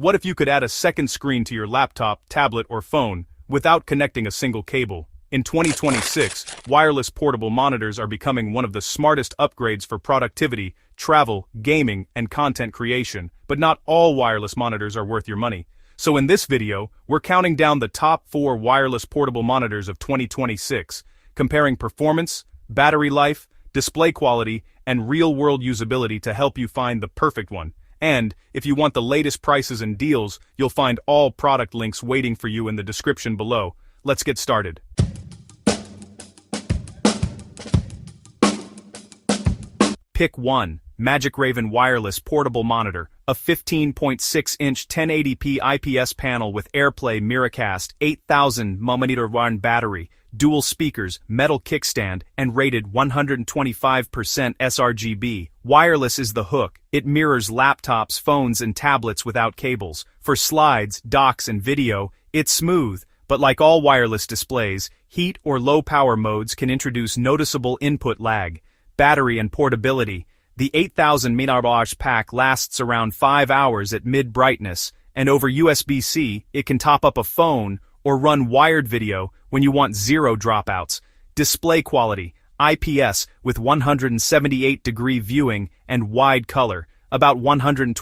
What if you could add a second screen to your laptop, tablet, or phone without connecting a single cable? In 2026, wireless portable monitors are becoming one of the smartest upgrades for productivity, travel, gaming, and content creation, but not all wireless monitors are worth your money. So in this video, we're counting down the top 4 wireless portable monitors of 2026, comparing performance, battery life, display quality, and real-world usability to help you find the perfect one. And, if you want the latest prices and deals, you'll find all product links waiting for you in the description below. Let's get started. Pick 1. MAGICRAVEN Wireless Portable Monitor, a 15.6-inch 1080p IPS panel with AirPlay Miracast 8000 mAh battery, dual speakers, metal kickstand, and rated 125% sRGB. Wireless is the hook. It mirrors laptops, phones, and tablets without cables. For slides, docks, and video, it's smooth, but like all wireless displays, heat or low power modes can introduce noticeable input lag. Battery and portability. The 8000 mAh pack lasts around 5 hours at mid-brightness, and over USB-C, it can top up a phone or run wired video when you want zero dropouts. Display quality. IPS with 178-degree viewing and wide color, about 125%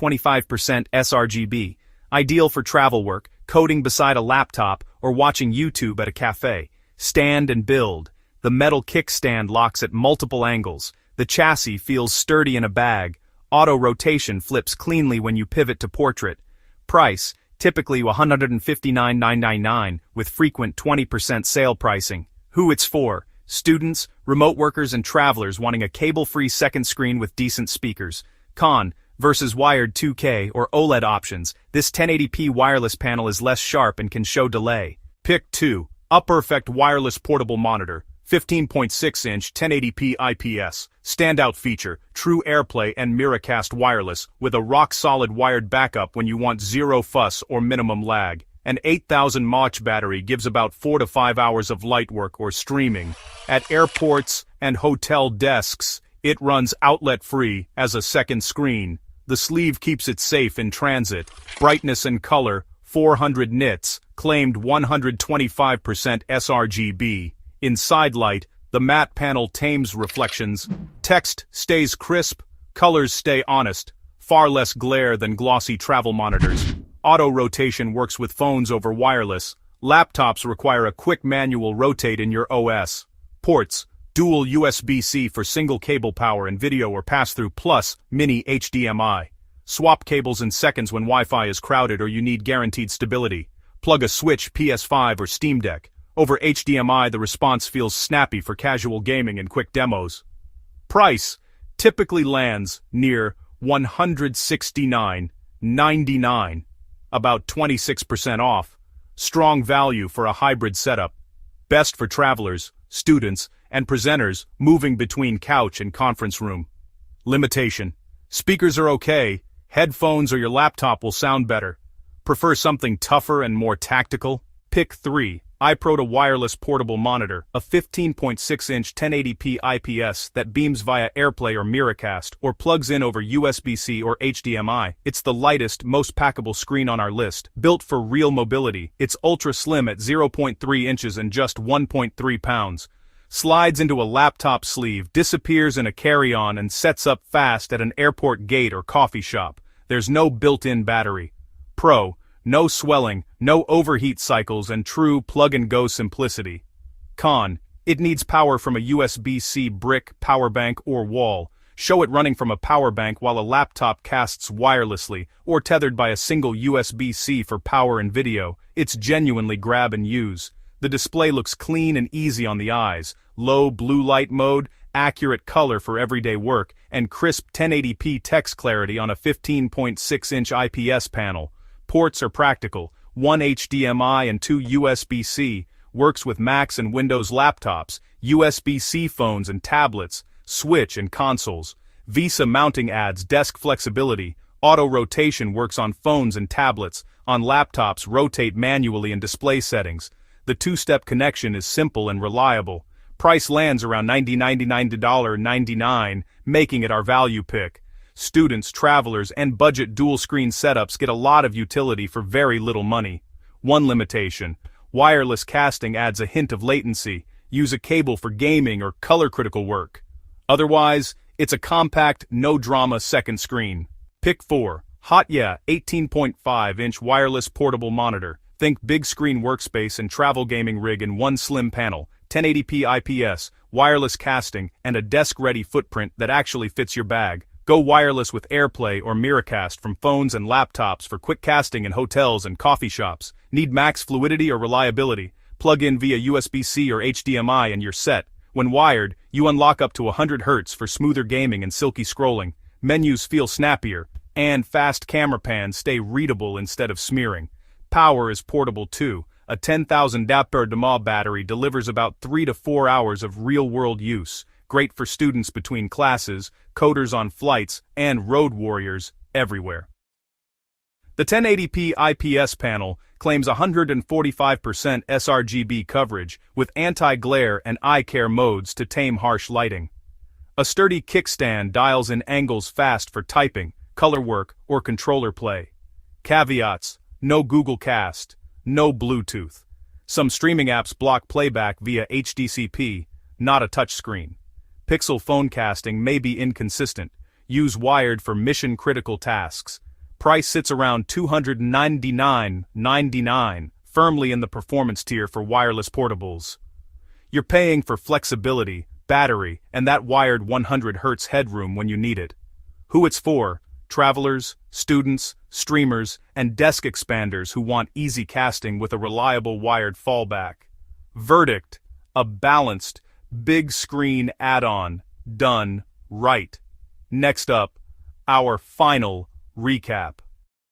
sRGB. Ideal for travel work, coding beside a laptop, or watching YouTube at a cafe. Stand and build. The metal kickstand locks at multiple angles. The chassis feels sturdy in a bag. Auto rotation flips cleanly when you pivot to portrait. Price, typically $159,999 with frequent 20% sale pricing. Who it's for? Students, remote workers, and travelers wanting a cable-free second screen with decent speakers. Con, versus wired 2K or OLED options, this 1080p wireless panel is less sharp and can show delay. Pick 2. UPERFECT Wireless Portable Monitor, 15.6-inch 1080p IPS. Standout feature, true AirPlay and Miracast wireless, with a rock-solid wired backup when you want zero fuss or minimum lag. An 8000 mAh battery gives about 4 to 5 hours of light work or streaming. At airports and hotel desks, it runs outlet-free as a second screen. The sleeve keeps it safe in transit. Brightness and color, 400 nits, claimed 125% sRGB. In side light, the matte panel tames reflections. Text stays crisp, colors stay honest, far less glare than glossy travel monitors. Auto rotation works with phones over wireless. Laptops require a quick manual rotate in your OS. Ports, dual USB-C for single cable power and video or pass-through plus mini HDMI. Swap cables in seconds when Wi-Fi is crowded or you need guaranteed stability. Plug a Switch, PS5 or Steam Deck. Over HDMI, the response feels snappy for casual gaming and quick demos. Price typically lands near $169.99, about 26% off. Strong value for a hybrid setup. Best for travelers, students, and presenters moving between couch and conference room. Limitation. Speakers are okay, headphones or your laptop will sound better. Prefer something tougher and more tactical? Pick 3. iProda Wireless Portable Monitor, a 15.6-inch 1080p IPS that beams via AirPlay or Miracast, or plugs in over USB-C or HDMI. It's the lightest, most packable screen on our list. Built for real mobility, it's ultra-slim at 0.3 inches and just 1.3 pounds. Slides into a laptop sleeve, disappears in a carry-on, and sets up fast at an airport gate or coffee shop. There's no built-in battery. Pro. No swelling, no overheat cycles, and true plug-and-go simplicity. Con. It needs power from a USB-C brick, power bank, or wall. Show it running from a power bank while a laptop casts wirelessly, or tethered by a single USB-C for power and video. It's genuinely grab and use. The display looks clean and easy on the eyes. Low blue light mode, accurate color for everyday work, and crisp 1080p text clarity on a 15.6-inch IPS panel. Ports are practical, 1 HDMI and 2 USB-C, works with Macs and Windows laptops, USB-C phones and tablets, Switch and consoles. Visa mounting adds desk flexibility, auto rotation works on phones and tablets, on laptops rotate manually in display settings. The two-step connection is simple and reliable. Price lands around $99 to $99, making it our value pick. students, travelers, and budget dual-screen setups get a lot of utility for very little money. One limitation: wireless casting adds a hint of latency. Use a cable for gaming or color-critical work. Otherwise, it's a compact, no-drama second screen. Pick 4. HotYeah 18.5-inch wireless portable monitor. Think big screen workspace and travel gaming rig in one slim panel, 1080p IPS, wireless casting, and a desk-ready footprint that actually fits your bag. Go wireless with AirPlay or Miracast from phones and laptops for quick casting in hotels and coffee shops. Need max fluidity or reliability? Plug in via USB-C or HDMI and you're set. When wired, you unlock up to 100 Hz for smoother gaming and silky scrolling. Menus feel snappier, and fast camera pans stay readable instead of smearing. Power is portable too. A 10,000 mAh battery delivers about 3 to 4 hours of real-world use. Great for students between classes, coders on flights, and road warriors everywhere. The 1080p IPS panel claims 145% sRGB coverage with anti-glare and eye care modes to tame harsh lighting. A sturdy kickstand dials in angles fast for typing, color work, or controller play. Caveats: no Google Cast, no Bluetooth. Some streaming apps block playback via HDCP, not a touchscreen. Pixel phone casting may be inconsistent. Use wired for mission-critical tasks. Price sits around $299.99, firmly in the performance tier for wireless portables. You're paying for flexibility, battery, and that wired 100 Hz headroom when you need it. Who it's for: travelers, students, streamers, and desk expanders who want easy casting with a reliable wired fallback. Verdict: a balanced, big screen add-on, done right. Next up, our final recap.